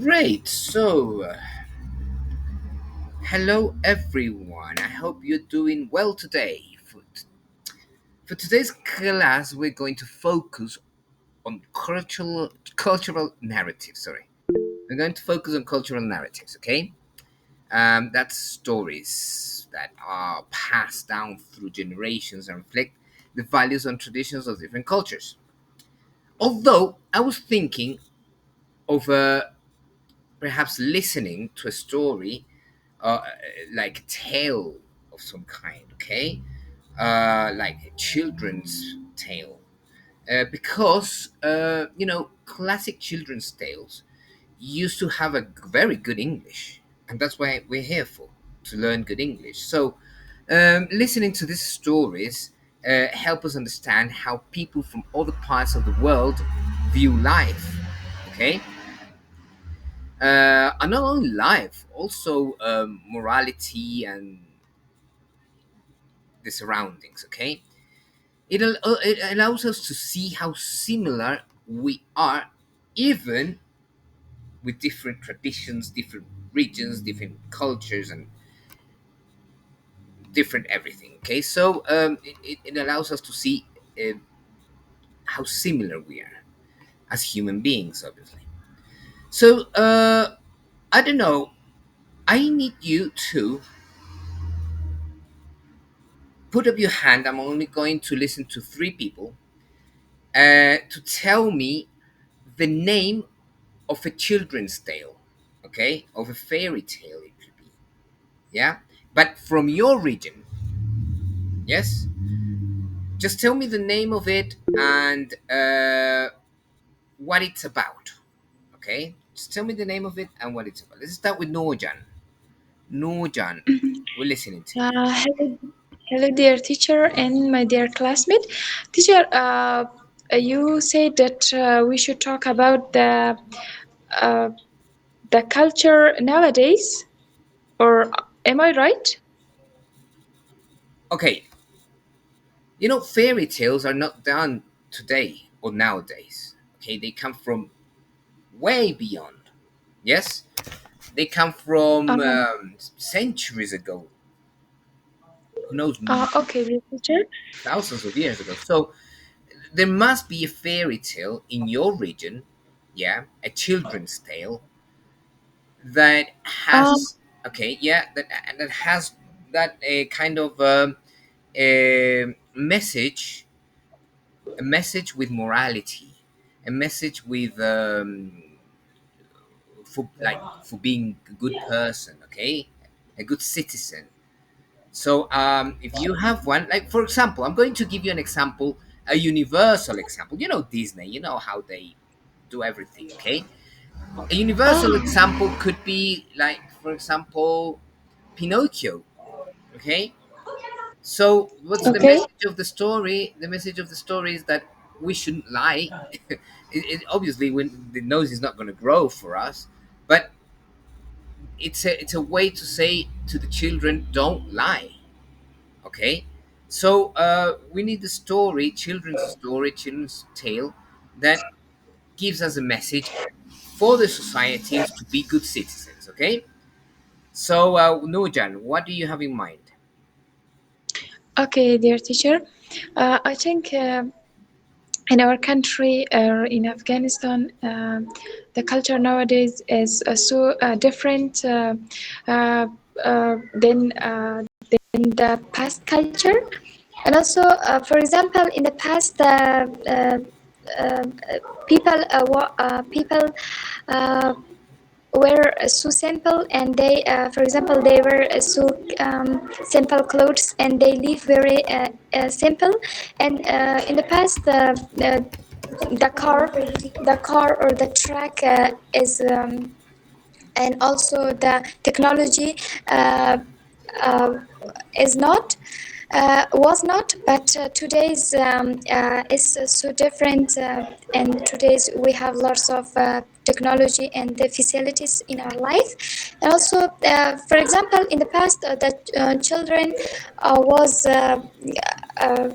Great. Hello everyone. I hope you're doing well today. For today's class, we're going to focus on cultural narratives. Sorry, we're going to focus on cultural narratives. Okay, that's stories that are passed down through generations and reflect the values and traditions of different cultures. Although I was thinking of perhaps listening to a story like a tale of some kind, okay? Like a children's tale. Because, classic children's tales used to have a very good English. And that's why we're here for, to learn good English. So, listening to these stories help us understand how people from other parts of the world view life, okay? And not only life, also morality and the surroundings. Okay, it allows us to see how similar we are, even with different traditions, different regions, different cultures, and different everything. Okay, so it allows us to see uh, how similar we are as human beings, obviously. So I don't know. I need you to put up your hand. I'm only going to listen to three people to tell me the name of a children's tale, okay, of a fairy tale it could be, yeah, but from your region. Yes, just tell me the name of it and what it's about. Okay, just tell me the name of it and what it's about. Let's start with Noorjan. Noorjan, we're listening to you. Hello, hello, dear teacher and my dear classmate. Teacher, you said that we should talk about uh, the culture nowadays, or am I right? Okay, fairy tales are not done today or nowadays. Okay, they come from way beyond. Yes, they come from Um, centuries ago. Who knows, okay, dear teacher. thousands of years ago. So there must be a fairy tale in your region, yeah, a children's tale that Um, has, okay, yeah, that has that kind of a message with morality, a message with for being a good person, okay, a good citizen. So if you have one, like for example, I'm going to give you an example, a universal example. You know Disney, you know how they do everything, okay? A universal oh, example could be like, for example, Pinocchio, okay? So what's the okay. message of the story? The message of the story is that we shouldn't lie. Obviously, when the nose is not going to grow for us, but it's a way to say to the children, don't lie. Okay, so we need a story, children's tale that gives us a message for the society to be good citizens. Okay, so Nurjan, what do you have in mind? Okay, dear teacher. I think in our country or in Afghanistan, the culture nowadays is so different than the past culture. And also, for example, in the past, uh, people uh, were so simple, and for example, they were so simple clothes, and they live very simple. And in the past, the car or the track is and also the technology uh, uh, is not was not, but today's is so different, and today's we have lots of technology and the facilities in our life. And also, for example, in the past, the children was uh,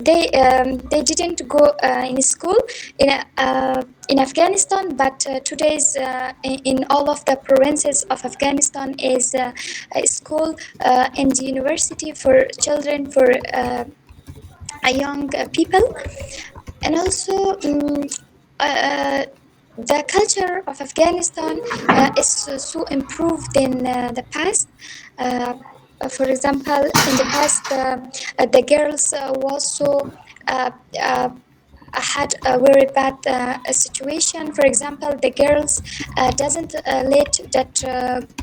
they didn't go in school in Afghanistan, but today's in all of the provinces of Afghanistan is a school and university for children, for young people. And also uh, the culture of Afghanistan is so improved in the past. For example, in the past, the girls was so uh, uh, had a very bad situation. For example, the girls doesn't let that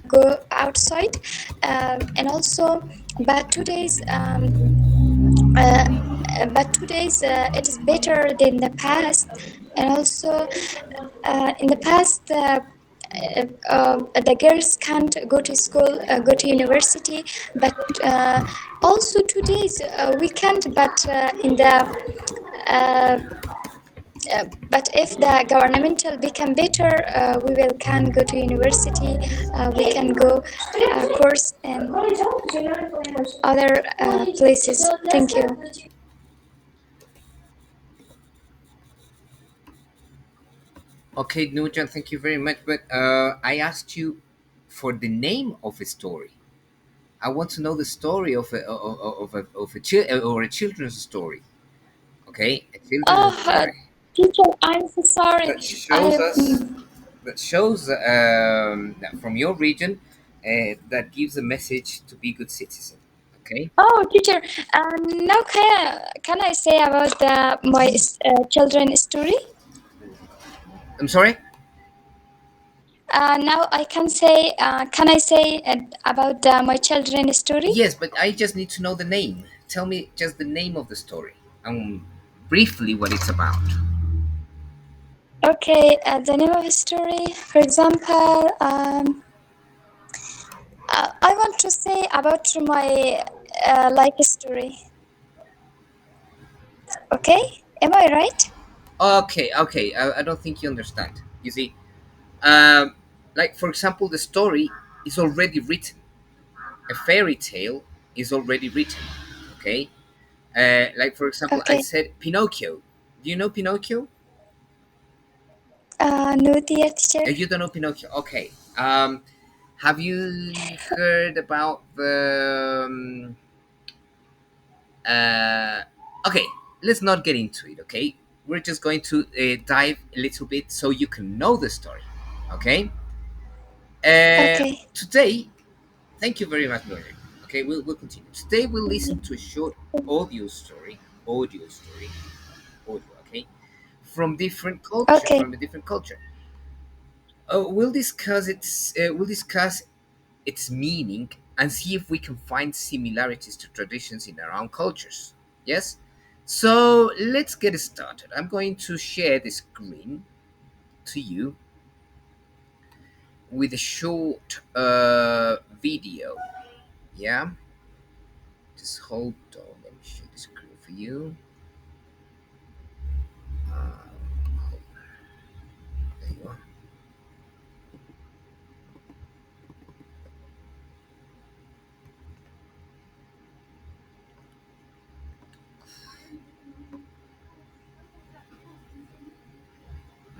go outside, and also, but today's uh, it is better than the past. And also in the past the girls can't go to school, go to university, but also today's we can't, but in the uh, but if the governmental become better, we will can go to university, we can go course and other places. Thank you. Okay, Nurjan, thank you very much. But I asked you for the name of a story. I want to know the story of a children's story. Okay, a children's Oh, story teacher, I'm so sorry. that shows I us that shows that from your region that gives a message to be good citizen. Okay. oh, teacher. Now can I say about my children story? I'm sorry. Now I can say. Can I say about my children story? Yes, but I just need to know the name. Tell me just the name of the story and briefly what it's about. Okay. The name of the story. For example, I want to say about my life story. Okay. Am I right? Okay, okay. I don't think you understand. You see, um, like for example, the story is already written. A fairy tale is already written. Okay. Like for example, I Okay. said Pinocchio. Do you know Pinocchio? No, dear teacher. You don't know Pinocchio. Okay. Have you heard about the? Okay, let's not get into it. Okay, we're just going to dive a little bit so you can know the story. Okay. Okay. Today, thank you very much, Lauren. Okay, we'll continue. Today we'll listen to a short audio story, audio story, audio. Okay, from different culture, Okay. from a different culture. We'll discuss its meaning and see if we can find similarities to traditions in our own cultures. Yes? So let's get started. I'm going to share the screen to you with a short video. Yeah? Just hold on. Let me share the screen for you. There you are.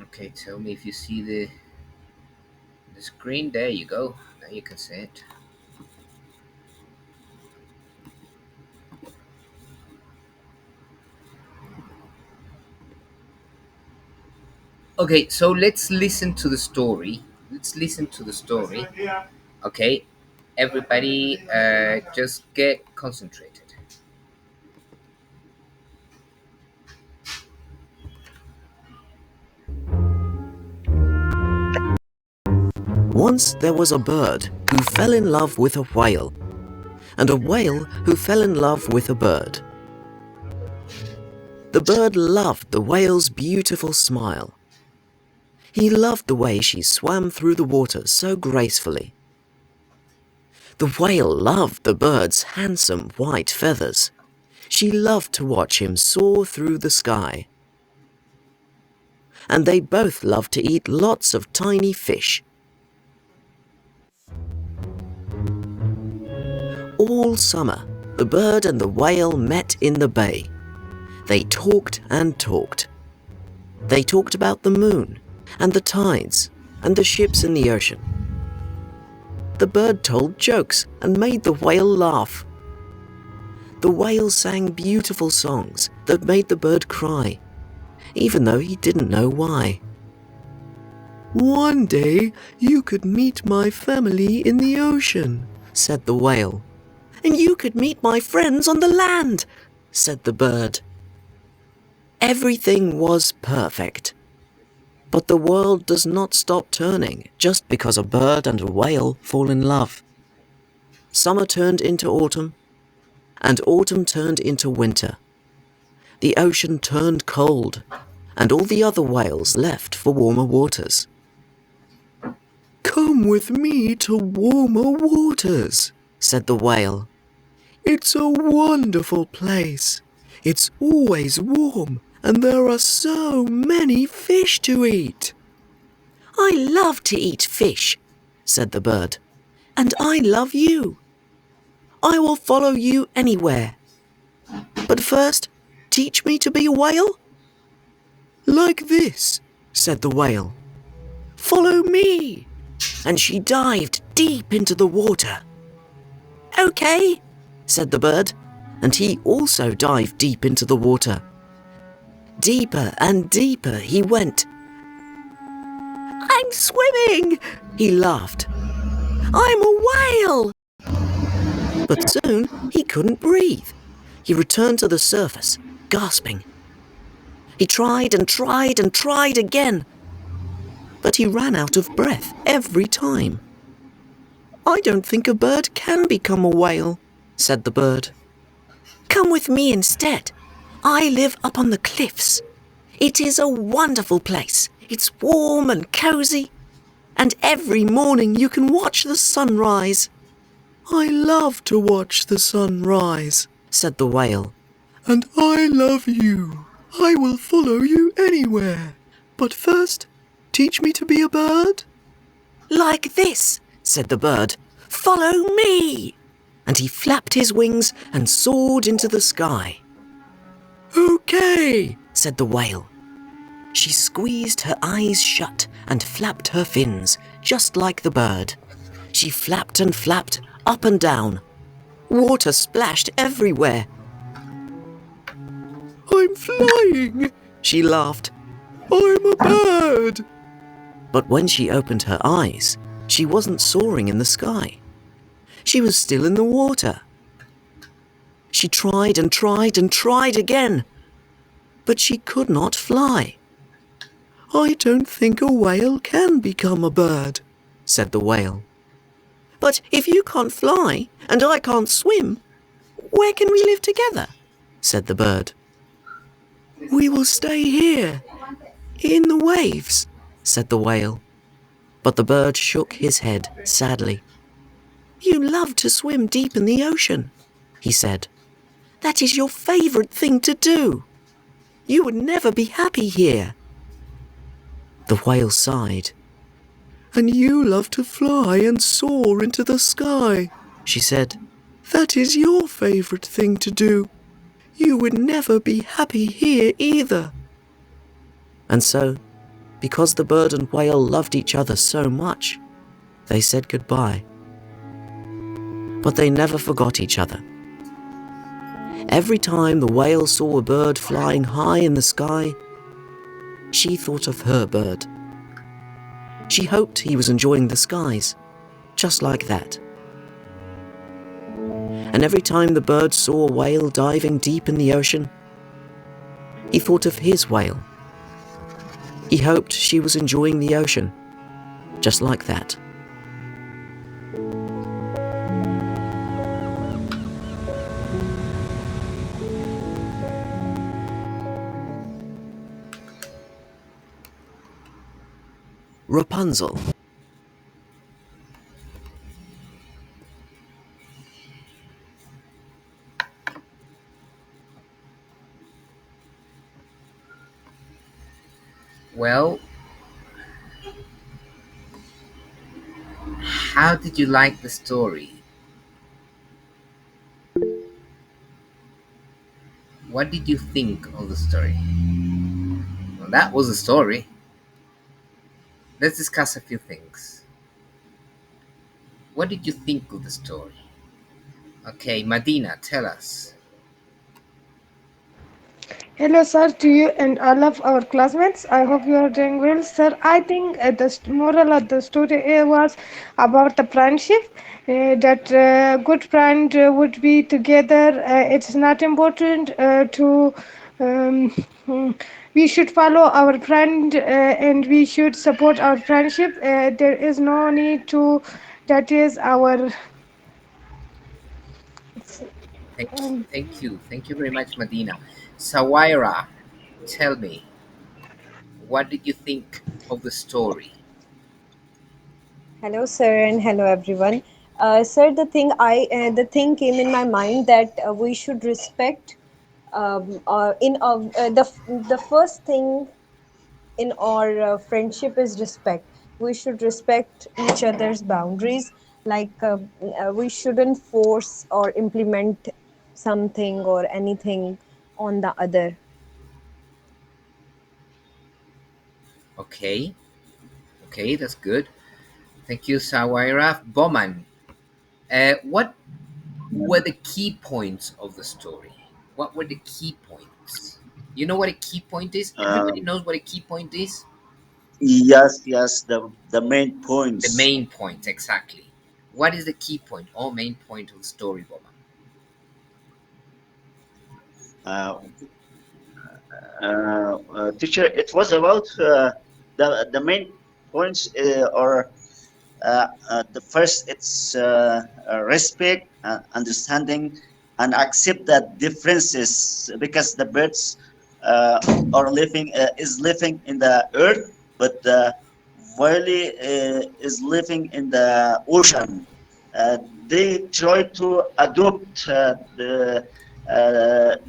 Okay, tell me if you see the screen. There you go. Now you can see it. Okay, so let's listen to the story. Let's listen to the story. Okay, everybody, just get concentrated. Once there was a bird who fell in love with a whale, and a whale who fell in love with a bird. The bird loved the whale's beautiful smile. He loved the way she swam through the water so gracefully. The whale loved the bird's handsome white feathers. She loved to watch him soar through the sky. And they both loved to eat lots of tiny fish. All summer, The bird and the whale met in the bay. They talked and talked. They talked about the moon and the tides and the ships in the ocean. The bird told jokes and made the whale laugh. The whale sang beautiful songs that made the bird cry, even though he didn't know why. "One day you could meet my family in the ocean," said the whale. "And you could meet my friends on the land," said the bird. Everything was perfect. But the world does not stop turning just because a bird and a whale fall in love. Summer turned into autumn, and autumn turned into winter. The ocean turned cold, and all the other whales left for warmer waters. "Come with me to warmer waters," said the whale. "It's a wonderful place. It's always warm, and there are so many fish to eat." "I love to eat fish," said the bird, "and I love you. I will follow you anywhere. But first, teach me to be a whale." "Like this," said the whale. "Follow me." And she dived deep into the water. "Okay," said the bird, and he also dived deep into the water. Deeper and deeper he went. "I'm swimming," he laughed. "I'm a whale." But soon he couldn't breathe. He returned to the surface, gasping. He tried and tried and tried again, but he ran out of breath every time. "I don't think a bird can become a whale," said the bird. "Come with me instead. I live up on the cliffs. It is a wonderful place. It's warm and cozy, and every morning you can watch the sunrise." "I love to watch the sun rise," said the whale. "And I love you. I will follow you anywhere. But first, teach me to be a bird." "Like this," said the bird. "Follow me." And he flapped his wings and soared into the sky. "Okay," said the whale. She squeezed her eyes shut and flapped her fins, just like the bird. She flapped and flapped, up and down. Water splashed everywhere. "I'm flying," she laughed. "I'm a bird." But when she opened her eyes, she wasn't soaring in the sky. She was still in the water. She tried and tried and tried again, but she could not fly. "I don't think a whale can become a bird," said the whale. "But if you can't fly and I can't swim, where can we live together?" said the bird. "We will stay here, in the waves," said the whale. But the bird shook his head sadly. "You love to swim deep in the ocean," he said. "That is your favorite thing to do. You would never be happy here." The whale sighed. "And you love to fly and soar into the sky," she said. "That is your favorite thing to do. You would never be happy here either." And so, because the bird and whale loved each other so much, they said goodbye. But they never forgot each other. Every time the whale saw a bird flying high in the sky, she thought of her bird. She hoped he was enjoying the skies, just like that. And every time the bird saw a whale diving deep in the ocean, he thought of his whale. He hoped she was enjoying the ocean, just like that. Rapunzel. Well, how did you like the story? What did you think of the story? Well, that was a story. Let's discuss a few things. What did you think of the story? Okay, Madina, tell us. Hello, sir, to you and all of our classmates. I hope you are doing well, sir. I think moral of the story was about the friendship. That good friend would be together. It's not important to. Um, mm, we should follow our friend and we should support our friendship. There is no need to. That is our. Thank, thank you very much, Madina. Sawaira, tell me, what did you think of the story? Hello, sir, and hello, everyone. Sir, the thing came in my mind that we should respect. In the first thing in our friendship is respect. We should respect each other's boundaries. We shouldn't force or implement something or anything on the other. Okay, okay, that's good. Thank you, Sawaira. Boman, what were the key points of the story? What were the key points? You know what a key point is? Everybody Um, knows what a key point is? yes, yes, the main The points. main point, exactly. What is the key point or main point of the story, Boman? Uh, Teacher, it was about the main points the first it's respect, understanding, and accept that differences because the birds are living is living in the earth, but the whale is living in the ocean. Uh, they try to adopt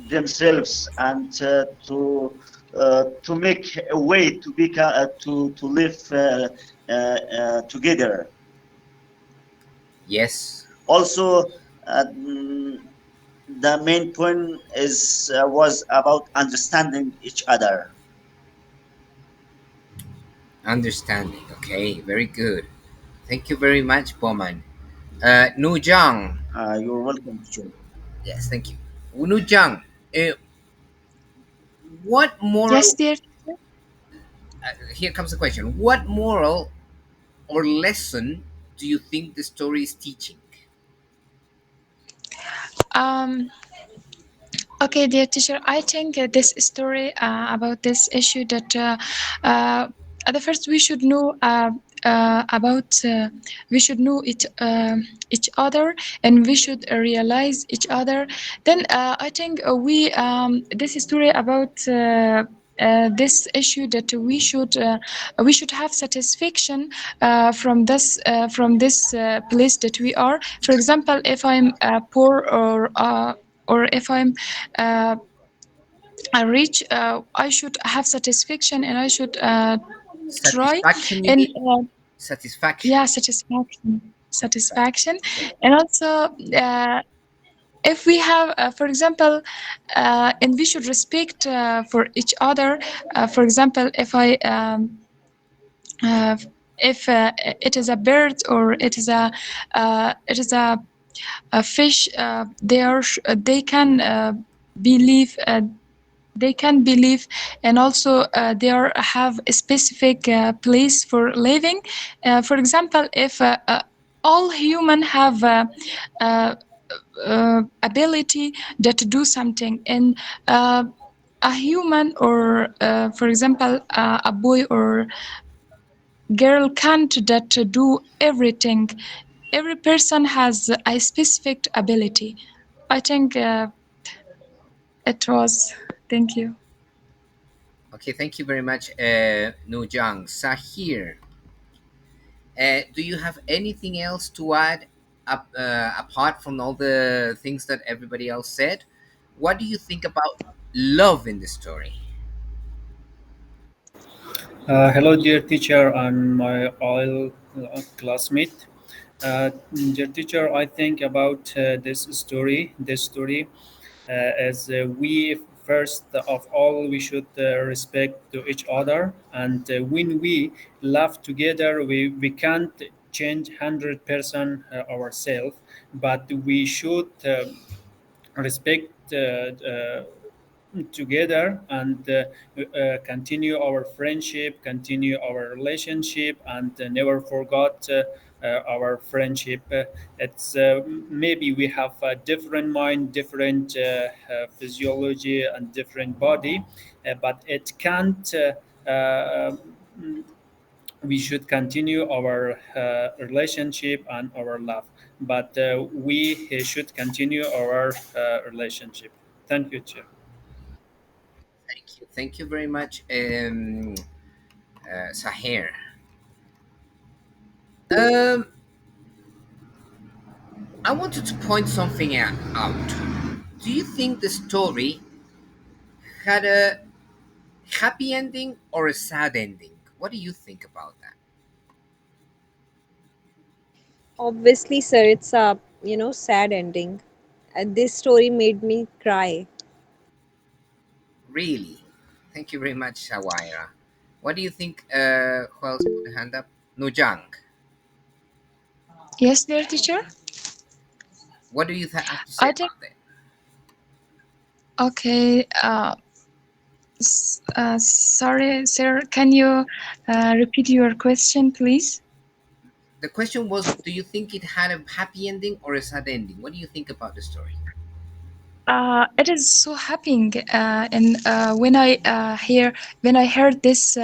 themselves and to make a way to to live together. Yes, Also, the main point is was about understanding each other. understanding. Okay, very good. Thank you very much, Boman. Nujang. You're welcome, teacher. Yes, thank you. Nujang, uh, what Yes, moral, dear. here comes the question. What moral or lesson do you think the story is teaching? Um, Okay, dear teacher, I think this story about this issue that uh, at the first we should know about we should know each other and we should realize each other. Then I think we this story about. This issue that we should have satisfaction from this place that we are. For example, if I'm poor or if I'm uh, rich, I should have satisfaction and I should try Satisfaction, you and mean? Satisfaction. yeah, satisfaction, and also if we have, for example, and we should respect for each other. For example, uh, if it is a bird or it is a fish, they can believe. They can believe and also they have a specific place for living. For example, if all human have ability that to do something and a human or for example a boy or girl can't that to do everything. Every person has a specific ability. I think it was. Thank you. Okay, thank you very much, Nujang. Sahir, do you have anything else to add apart from all the things that everybody else said? What do you think about love in the story? Hello, dear teacher and my all classmate. Dear teacher, I think about this story. This story, as we first of all, we should respect to each other. And when we laugh together, we can't change 100% ourselves, but we should respect together and continue our friendship, continue our relationship, and never forget our friendship. It's maybe we have a different mind, different physiology, and different body, but it can't. We should continue our relationship and our love, but we should continue our relationship. Thank you, Chair. Thank you very much, Sahir. Um, I wanted to point something out. Do you think the story had a happy ending or a sad ending? What do you think about that? Obviously, sir, it's a sad ending. This story made me cry. Really? Thank you very much, Shawaira. What do you think? Who else put a hand up? Nujang. Yes, dear teacher. What do you have to say I think about that? okay. Sorry, sir. Can you repeat your question, please? The question was, do you think it had a happy ending or a sad ending? What do you think about the story? It is so happy, and when I heard this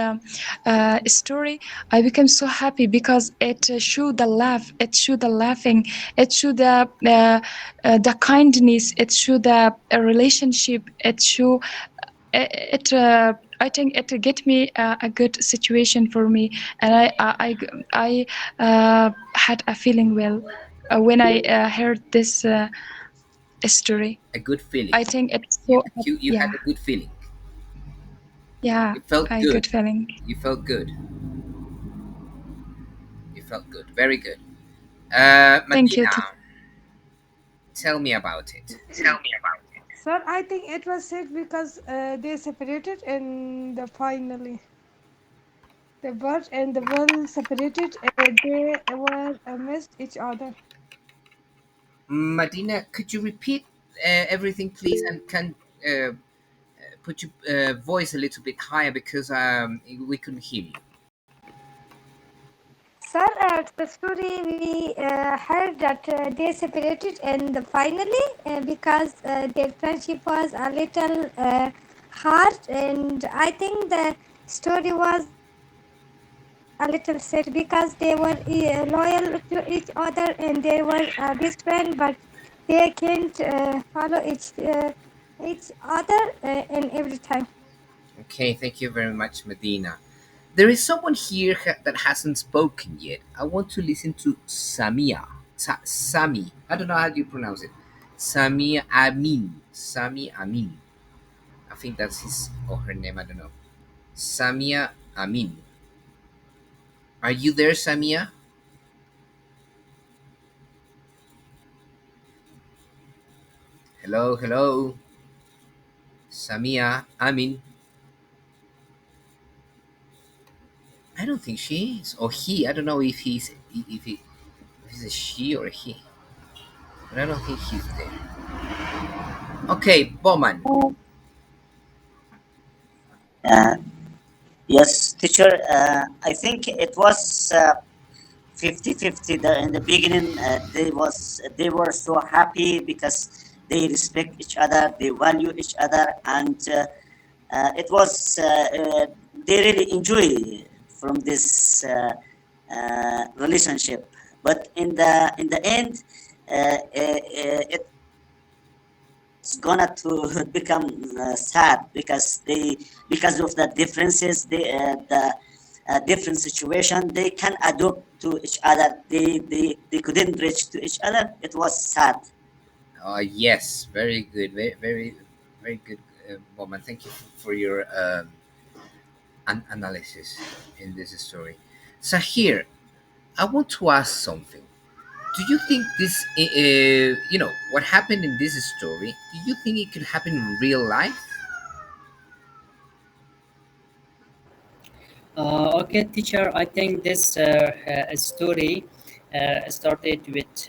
story, I became so happy because it showed the laugh, it showed the laughing, it showed the kindness, it showed the relationship, it showed it. I think it get me a good situation for me, and I had a feeling well when I heard this story. A good feeling. I think it's You so you yeah, had a good feeling. yeah, You felt a good good. feeling. You felt good. You felt good. Very good. Thank you. Madina, tell me about it. Sir, I think it was said because they separated and the finally the bird and the bull separated. They were missed each other. Madina, could you repeat everything, please, and can uh, put your voice a little bit higher because we couldn't hear you. Sir, the story we heard that they separated and finally because their friendship was a little hard, and I think the story was a little sad because they were loyal to each other and they were a best friend, but they can't follow each other in every time. Okay, thank you very much, Medina. There is someone here that hasn't spoken yet. I want to listen to Samia. Sami. I don't know how you pronounce it. Sami Amin. Sami Amin. I think that's his or her name. I don't know. Samia Amin. Are you there, Samia? Hello, hello. Samia Amin. I don't think she is. Or he. I don't know if if he's a she or a he. But I don't think he's there. Okay, Bowman. Uh, yes, teacher. I think it was 50-50 in the beginning. They were so happy because they respect each other, they value each other, and it was they really enjoy from this relationship. But in the end, it's gonna to become sad because because of the differences, the different situation they can adopt to each other. They couldn't reach to each other. It was sad. Yes, very good. Very good, Bowman. Thank you for your analysis in this story. So here, I want to ask something. Do you think this, what happened in this story? Do you think it could happen in real life? Okay, teacher, I think this story started with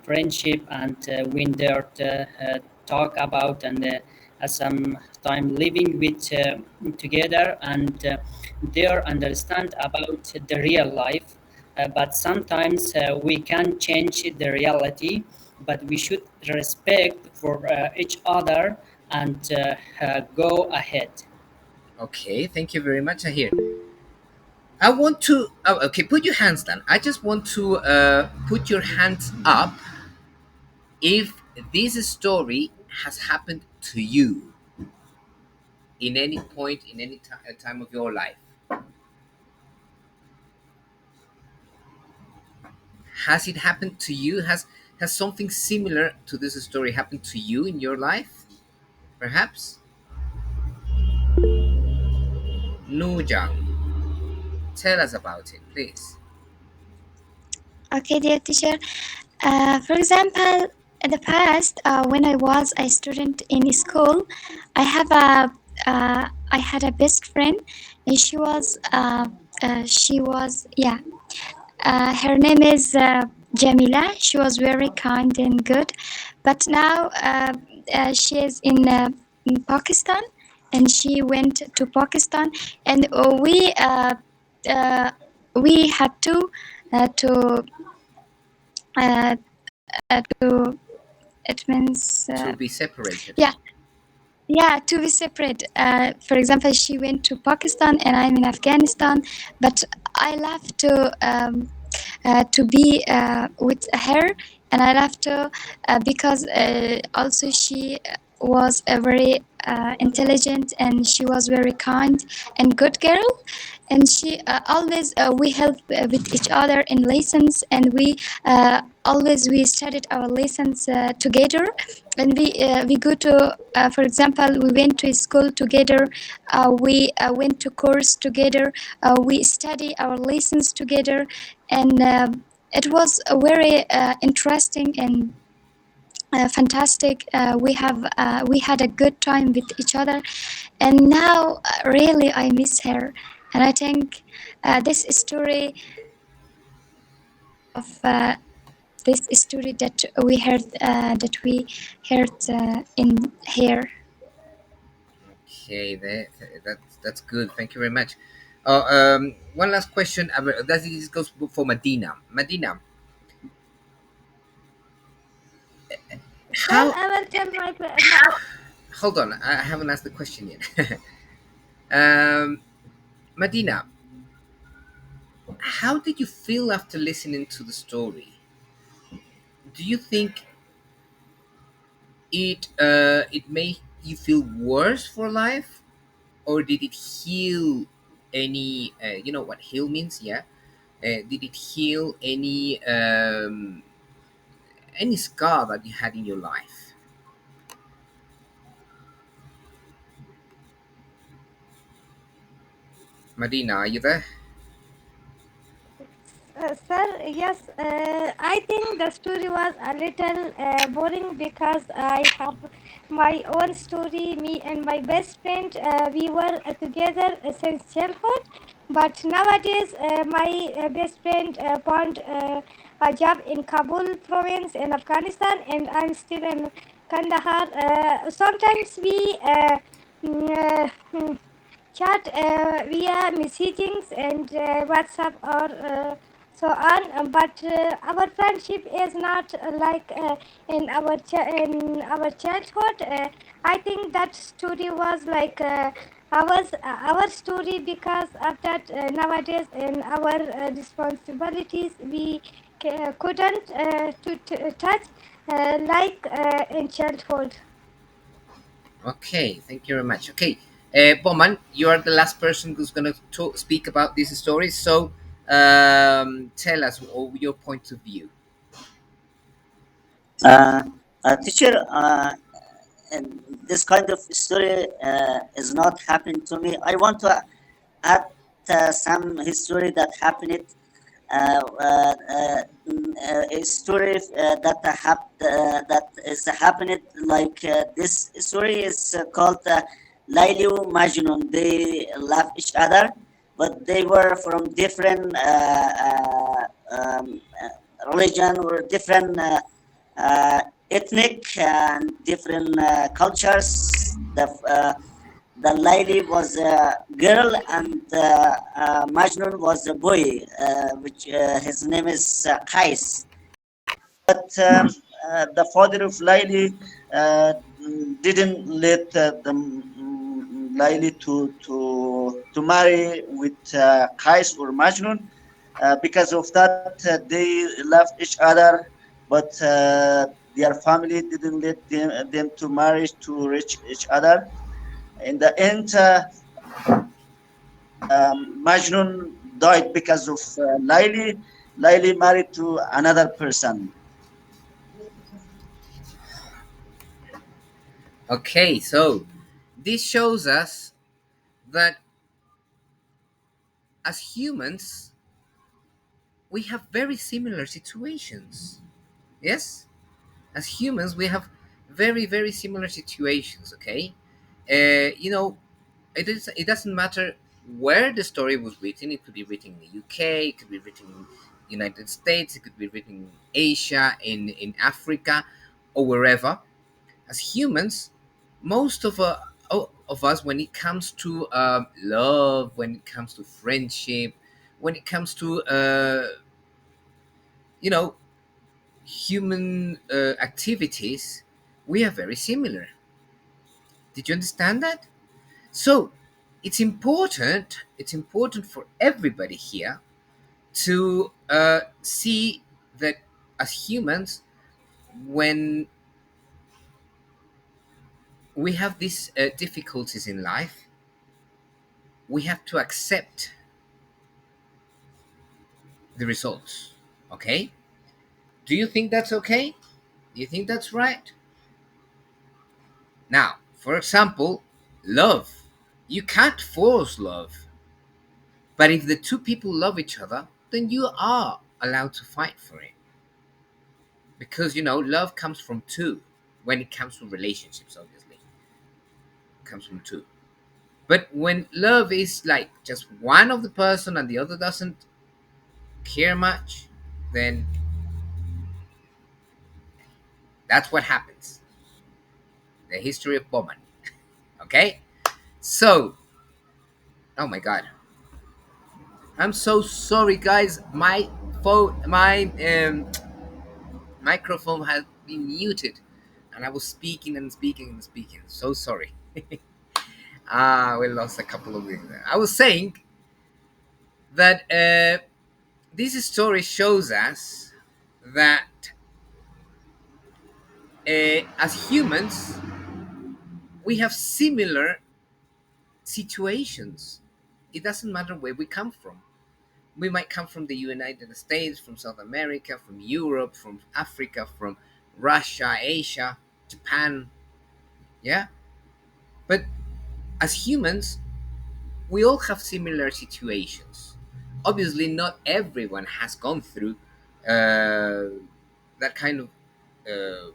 friendship and when they're talk about and some time living with together and they understand about the real life. But sometimes we can change the reality, but we should respect for each other and go ahead. Okay, thank you very much. I hear. I want to. Oh, okay, put your hands down. I just want to put your hands up if this story has happened to you in any point in any time of your life. Has it happened to you? Has something similar to this story happened to you in your life? Perhaps. Nujang, tell us about it, please. Okay, dear teacher. For example, in the past, when I was a student in school, I had a best friend, and she was yeah. Her name is Jamila. She was very kind and good, but now she is in Pakistan, and she went to Pakistan, and uh, we had to uh, to it means To be separated. yeah, yeah, to be separate. For example, she went to Pakistan and I'm in Afghanistan, but I love to be with her, and I love to because also she was a very intelligent, and she was very kind and good girl, and she always we help with each other in lessons, and we always we studied our lessons together, and we go to for example, we went to school together, we went to course together, we study our lessons together, and it was a very interesting and fantastic. We had a good time with each other, and now really I miss her, and I think this story of this story that we heard in here. Okay, that's good. Thank you very much. One last question. This goes for Medina. Medina, Sir, how? I will tell my Hold on, I haven't asked the question yet. um, Medina, how did you feel after listening to the story? Do you think it made you feel worse for life, or did it heal any? You know what heal means, yeah? Did it heal any scar that you had in your life? Medina, are you there? Sir, yes, I think the story was a little boring because I have my own story. Me and my best friend, we were together since childhood. But nowadays, my best friend found a job in Kabul province in Afghanistan, and I'm still in Kandahar. Sometimes we chat via messagings and WhatsApp or so on. But our friendship is not like in our childhood. I think that story was like our story because of that. Nowadays, in our responsibilities, we couldn't touch like in childhood. Okay, thank you very much. Okay, Boman, you are the last person who's going to speak about this story. So tell us your point of view. Uh, Teacher, and this kind of story is not happening to me. I want to add some history that happened. A story that is happening like this story is called Layli Majnun. They love each other. but they were from different religion or different ethnic and different cultures. The lady was a girl and Majnun was a boy, which his name is Qais. But the father of Laili didn't let Laili to marry with Qais or Majnun. Because of that, they left each other, but their family didn't let them to marry to reach each other. In the end, Majnun died because of Laili. Laili married to another person. Okay, so this shows us that as humans, we have very similar situations. Yes? As humans, we have very, very similar situations, okay? You know, it doesn't matter where the story was written. It could be written in the UK, it could be written in United States, it could be written in Asia, in Africa, or wherever. As humans, most of us, when it comes to love, when it comes to friendship, when it comes to you know human activities, we are very similar. Did you understand that? So it's important for everybody here to see that as humans, when we have these difficulties in life, we have to accept the results. Okay? Do you think that's okay? Do you think that's right? Now, for example, love. You can't force love. But if the two people love each other, then you are allowed to fight for it. Because, love comes from two. When it comes to relationships, obviously, it comes from two. But when love is like just one of the person and the other doesn't care much, then that's what happens. The history of Bowman. Okay? So, oh my god. I'm so sorry, guys. My microphone has been muted, and I was speaking and speaking and speaking. So sorry. We lost a couple of things there. I was saying that this story shows us that as humans, we have similar situations. It doesn't matter where we come from. We might come from the United States, from South America, from Europe, from Africa, from Russia, Asia, Japan. Yeah? But as humans, we all have similar situations. Obviously, not everyone has gone through that kind of uh,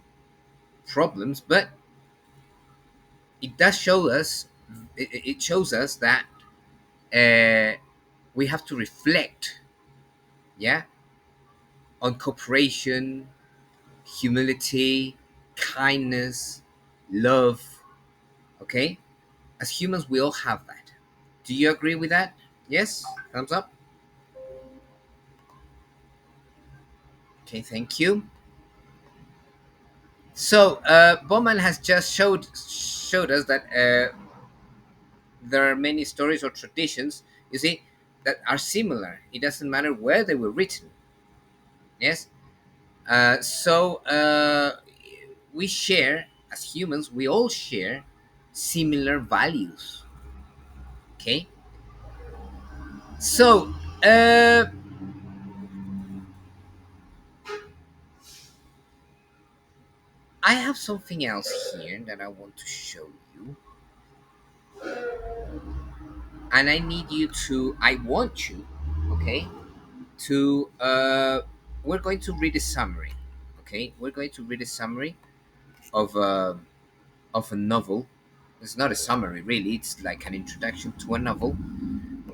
problems, but it does show us. It shows us that we have to reflect, yeah, on cooperation, humility, kindness, love. Okay, as humans, we all have that. Do you agree with that? Yes. Thumbs up. Okay, thank you. So Bowman has just showed us that there are many stories or traditions, you see, that are similar. It doesn't matter where they were written. Yes. So we share, as humans, we all share similar values. Okay. So I have something else here that I want to show you, and I want you, okay, to we're going to read a summary. Okay, we're going to read a summary of a novel. It's not a summary, really. It's like an introduction to a novel.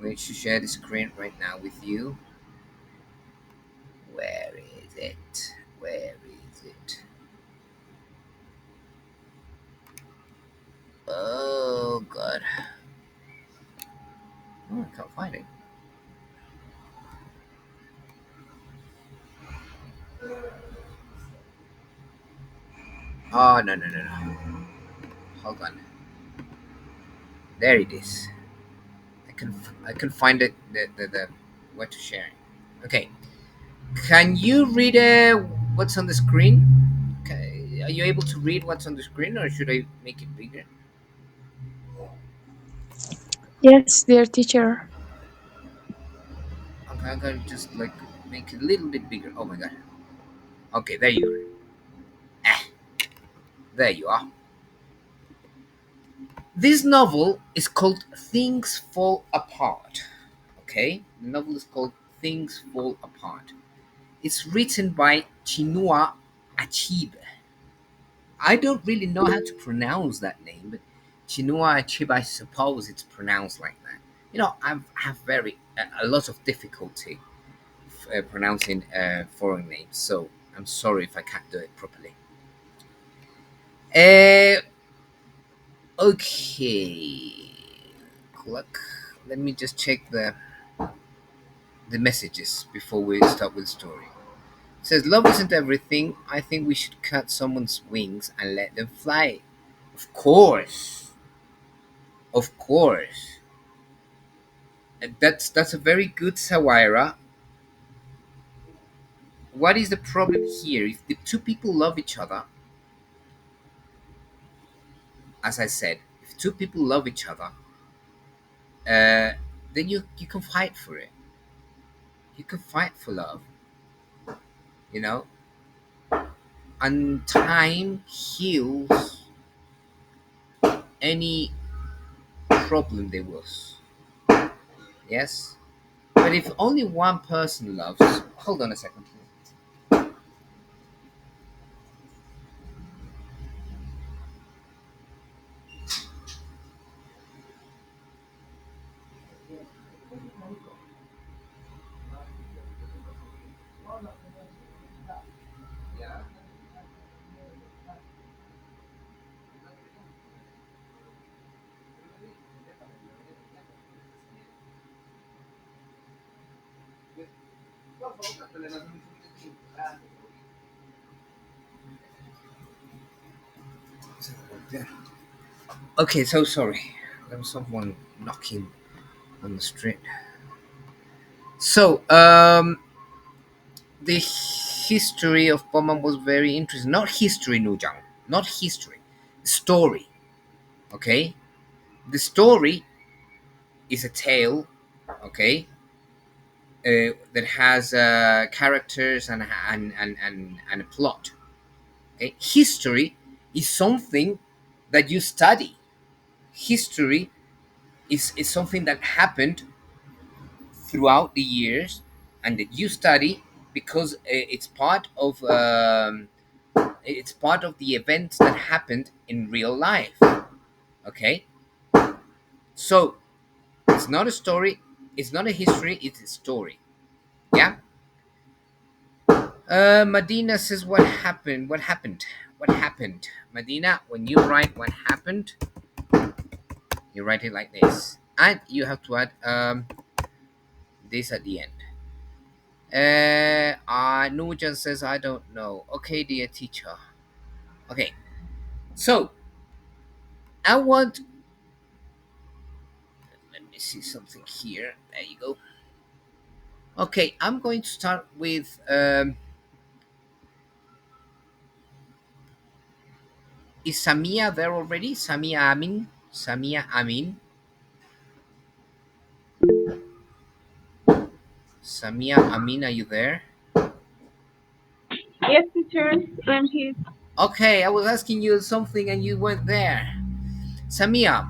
going to share the screen right now with you. Where is it? Where is it? Oh god. Oh, I can't find it. Oh no no no no. Hold on. There it is. I can find it the what to share. Okay. Can you read what's on the screen? Okay. Are you able to read what's on the screen, or should I make it bigger? Yes, dear teacher. Okay, I'm gonna just like make it a little bit bigger. Oh my god. Okay, there you are. Ah, there you are. This novel is called Things Fall Apart. Okay, the novel is called Things Fall Apart. It's written by Chinua Achebe. I don't really know how to pronounce that name, but Chinua Achebe, I suppose it's pronounced like that. I have very a lot of difficulty pronouncing foreign names, so I'm sorry if I can't do it properly. Uh, okay, look, let me just check the messages before we start with the story. It says, "Love isn't everything. I think we should cut someone's wings and let them fly." Of course, of course. And that's a very good Sawira. What is the problem here? If the two people love each other, as I said, if two people love each other, then you can fight for it. You can fight for love, you know. And time heals any problem there was. Yes, but if only one person loves, hold on a second, please. Okay, so sorry. There was someone knocking on the street. So, the history of Poman was very interesting. Not history, Nujang. Not history. Story. Okay? The story is a tale, okay, that has characters and a plot. Okay? History is something that you study. History is something that happened throughout the years and that you study because it's part of the events that happened in real life. Okay, so it's not a story, it's not a history, it's a story. Yeah. Medina says, what happened? Medina, when you write what happened, you write it like this, and you have to add this at the end. Nujan says, I don't know. Okay, dear teacher. Okay, so I want, let me see something here. There you go. Okay, I'm going to start with is Samia there already? Samia Amin, are you there? Yes, teacher, I'm here. Okay, I was asking you something and you went there. Samia,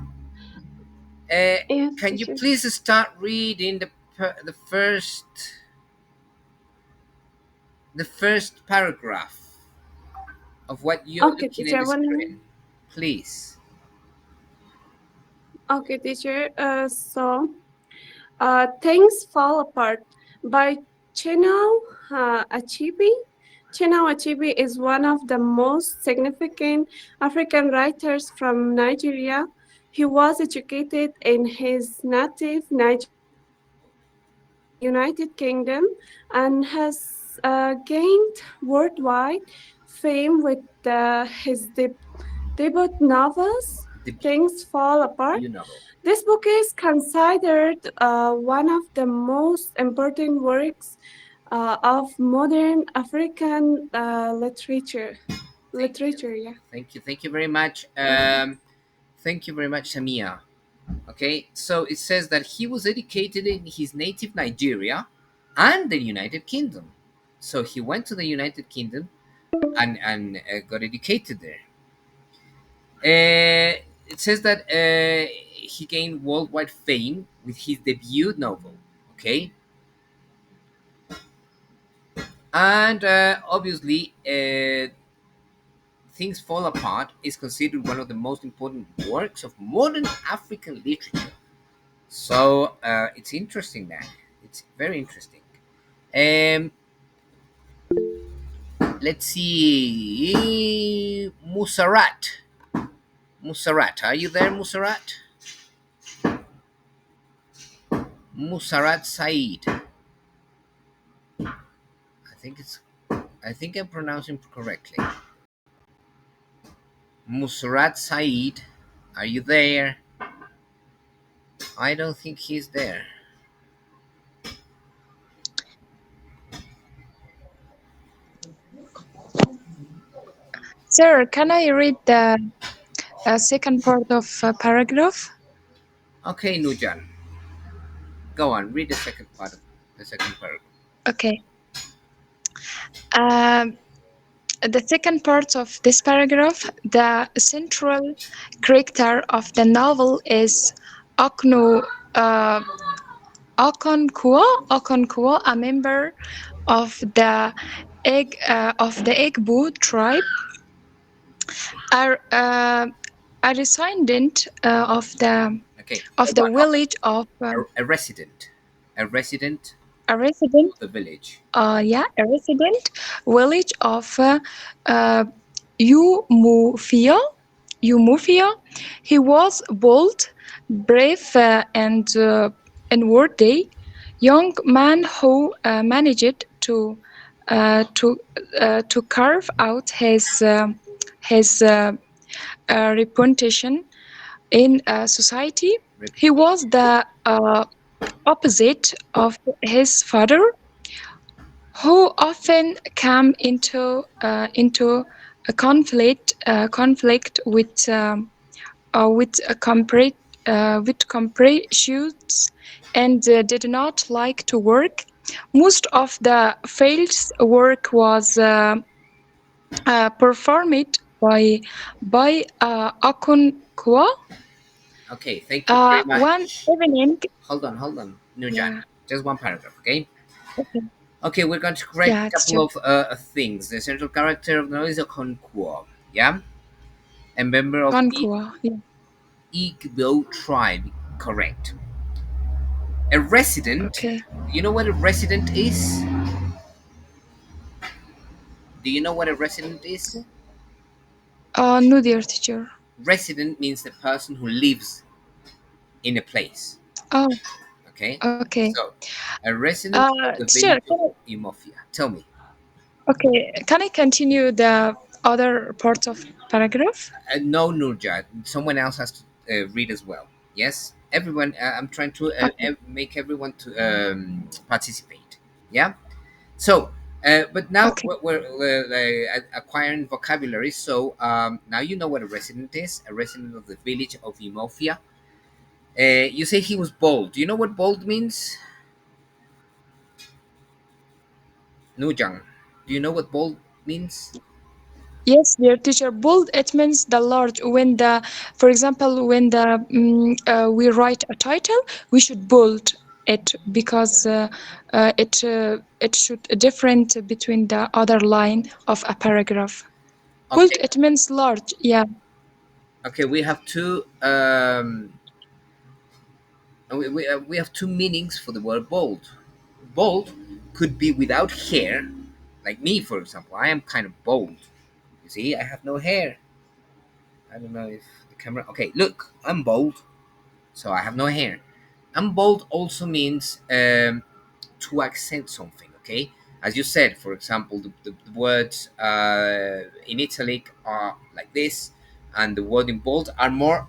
uh, Yes, can you teacher. please start reading the first paragraph of what you're Okay, looking in teacher. the One. screen, please? Okay, teacher. So Things Fall Apart by Chinua Achebe. Chinua Achebe is one of the most significant African writers from Nigeria. He was educated in his native Nigeria in the United Kingdom and has gained worldwide fame with his debut novels, Debut Things Fall Apart. novel. This book is considered one of the most important works of modern African literature. Thank you. Literature, yeah. Thank you. Thank you very much. Thank you very much, Samia. Okay, so it says that he was educated in his native Nigeria and the United Kingdom. So he went to the United Kingdom and got educated there. It says that he gained worldwide fame with his debut novel. Okay, and obviously, Things Fall Apart is considered one of the most important works of modern African literature. So it's interesting that it's very interesting. Um, let's see, Musarat. Musarat, are you there, Musarat? Musarat Said. I think it's. I think I'm pronouncing correctly. Musarat Said, are you there? I don't think he's there. Sir, can I read the second part of paragraph? Okay, Nujan, go on. Read the second part of the second paragraph. Okay. Um, the second part of this paragraph, the central character of the novel is Okno uh, Okonkwo, a member of the Igbo tribe, are a descendant Okay, of hold the on. Hold village of on. A resident a resident of the village. a resident village of uh, Umufia. Umufia. He was bold, brave, and worthy young man who managed to to carve out his reputation in society. He was the opposite of his father, who often came into a conflict with compatriots and did not like to work. Most of the field's work was performed by Okonkwo. Okay, thank you very One much. evening, Hold on, Nurjan. yeah, Just one paragraph, okay? okay, Okay, we're going to correct yeah, a it's couple true. of things. The central character of the novel is a Konkuo, yeah? A member of the Okonkwo, yeah. Igbo tribe, correct. A resident, Okay. you know what a resident is? Do you know what a resident is? No, dear teacher. Resident means the person who lives in a place, Oh, okay? okay. So, a resident of the Teacher, village of Imofia. Tell me. can I continue the other part of paragraph? No, Nurja. Someone else has to read as well. Yes, everyone. I'm trying to Okay, make everyone to participate. Yeah. So, but now okay. we're acquiring vocabulary. So now you know what a resident is. A resident of the village of Imofia. You say he was bold. Do you know what bold means, Nujang? Do you know what bold means? Yes, dear teacher. Bold, it means the large. For example, when we write a title, we should bold it because it should different between the other line of a paragraph. Bold, Okay. it means large. Yeah. Okay. We have two. And we have two meanings for the word bald. Bald could be without hair, like me, for example. I am kind of bald. You see, I have no hair. I don't know if the camera. Okay, look, I'm bald, so I have no hair. And bald also means to accent something. Okay, as you said, for example, the words in italic are like this, and the word in bold are more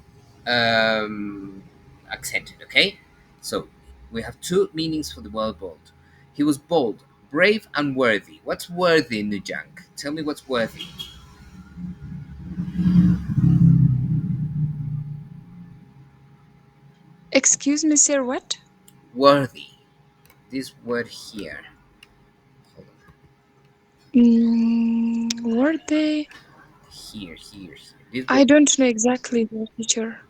accented. Okay, so we have two meanings for the word bold. He was bold, brave, and worthy. What's worthy, Nujang? Tell me what's worthy. Excuse me, sir, what? Worthy. This word here. Hold on. Were they? Here. This I word. don't know exactly the teacher.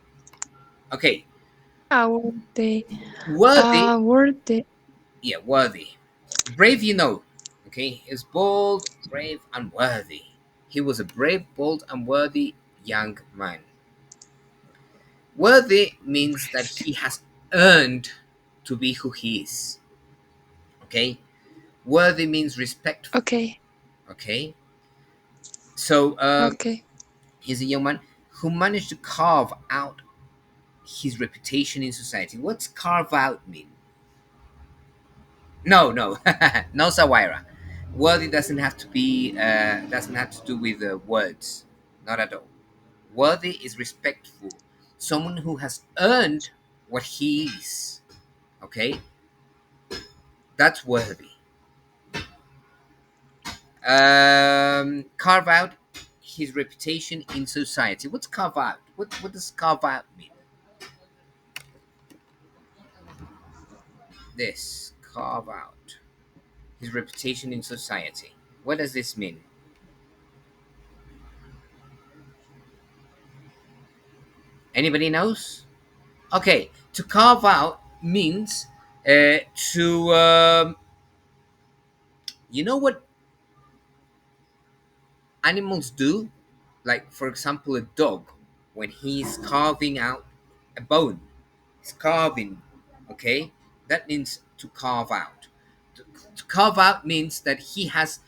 Okay, Were they? worthy. Were they? Yeah, worthy. Brave, you know. Okay, is bold, brave, and worthy. He was a brave, bold, and worthy young man. Worthy means that he has earned to be who he is. Okay, worthy means respectful. Okay, Okay, so okay. he's a young man who managed to carve out his reputation in society. What's carve out mean? No, no, no, Sawira. Worthy doesn't have to be. Doesn't have to do with words. Not at all. Worthy is respectful. Someone who has earned what he is. Okay, that's worthy. Carve out his reputation in society. What's carve out? What does carve out mean? This carve out his reputation in society. What does this mean? Anybody knows? Okay, to carve out means to you know what animals do? Like for example, a dog when he's carving out a bone, he's carving. Okay, that means to carve out. To carve out means that he has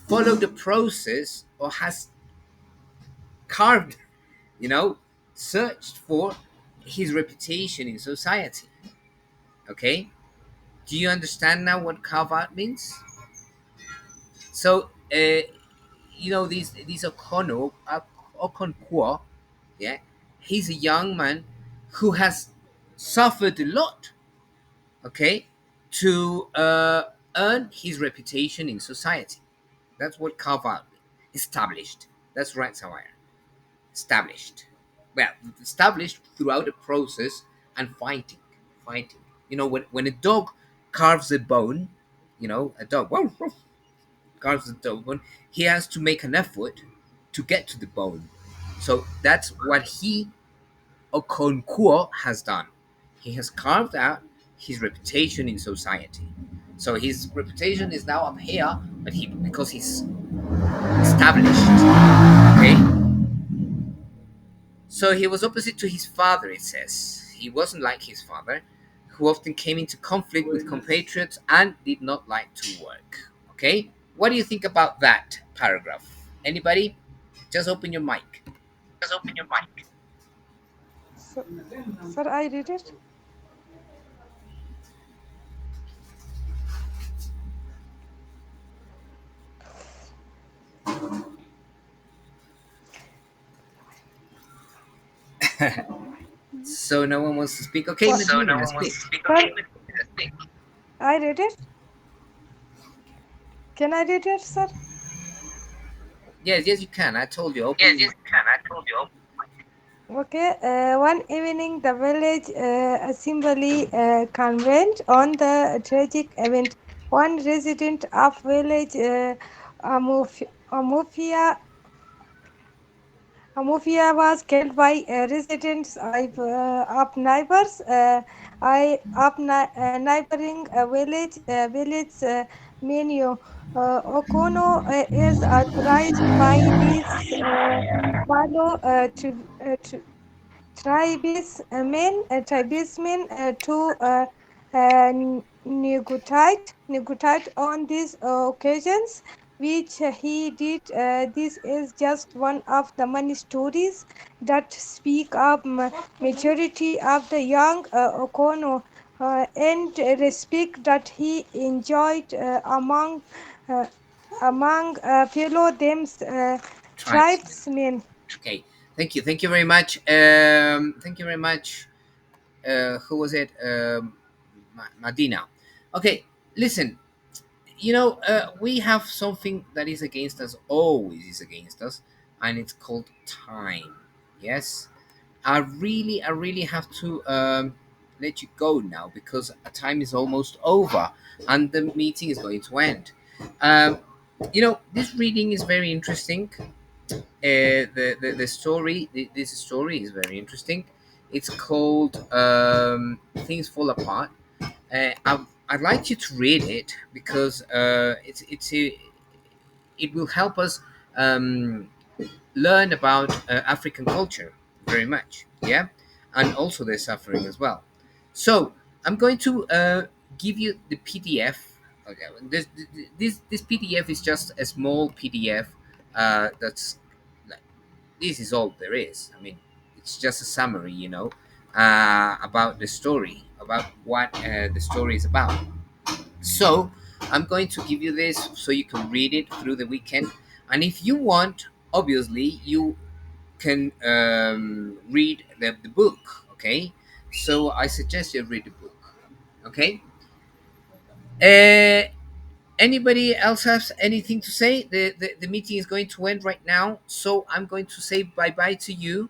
followed the process or has carved, you know, searched for his reputation in society. Okay, do you understand now what carve out means? So, these Okonkwo, yeah, he's a young man who has suffered a lot, okay, to earn his reputation in society. That's what carve out means. Established. That's right, Sawire. Established. Well, established throughout the process and fighting. When a dog carves a bone, a dog. Carves the bone, he has to make an effort to get to the bone. So that's what he, Okonkwo, has done. He has carved out his reputation in society. So his reputation is now up here, but because he's established. Okay? So he was opposite to his father, it says. He wasn't like his father, who often came into conflict with compatriots and did not like to work. Okay? What do you think about that paragraph? Anybody? Just open your mic. Just open your mic. So, sir, I read it. So no one wants to speak? Okay, What? So no Medina, one wants speak. to speak. Sir, Okay, let's speak. I read it. Can I read it, sir? Yes, you can. I told you, open Yes, your yes, mic. you can. I told you. Okay. One evening, the village assembly convened on the tragic event. One resident of village, Amufia, Amufia was killed by residents of neighbors. Neighboring village menu. Okono is authorized by these follow tribesmen to negotiate on these occasions, which he did. This is just one of the many stories that speak of maturity of the young Okono and respect that he enjoyed uh, among fellow them Tribesmen. tribesmen. Okay, thank you very much. Thank you very much. Who was it? Madina. Okay, listen. We have something that is against us, always is against us, and it's called time. Yes, I really have to let you go now because time is almost over and the meeting is going to end. Um, this reading is very interesting. The story, this story is very interesting. It's called Things Fall Apart. I'd like you to read it because it will help us um, learn about African culture very much. Yeah, and also their suffering as well. So I'm going to give you the PDF. Okay, this PDF is just a small PDF. That's like this is all there is. I mean, it's just a summary, about the story, about what the story is about. So I'm going to give you this so you can read it through the weekend. And if you want, obviously, you can read the book. Okay. So I suggest you read the book. Okay. Uh, Anybody else has anything to say? The meeting is going to end right now. So I'm going to say bye bye to you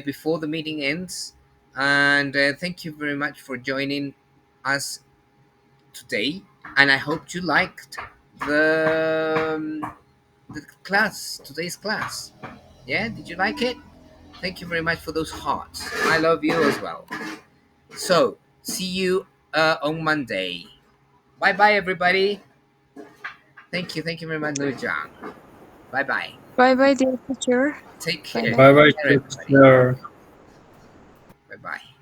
before the meeting ends. And thank you very much for joining us today, and I hope you liked the class, today's class. Yeah, did you like it? Thank you very much for those hearts. I love you as well. So, see you on Monday. Bye bye, everybody. Thank you very much, Nurjan. Bye bye. Bye bye, dear teacher. Take Bye care. bye. Bye bye, Take care, everybody. teacher. Bye bye.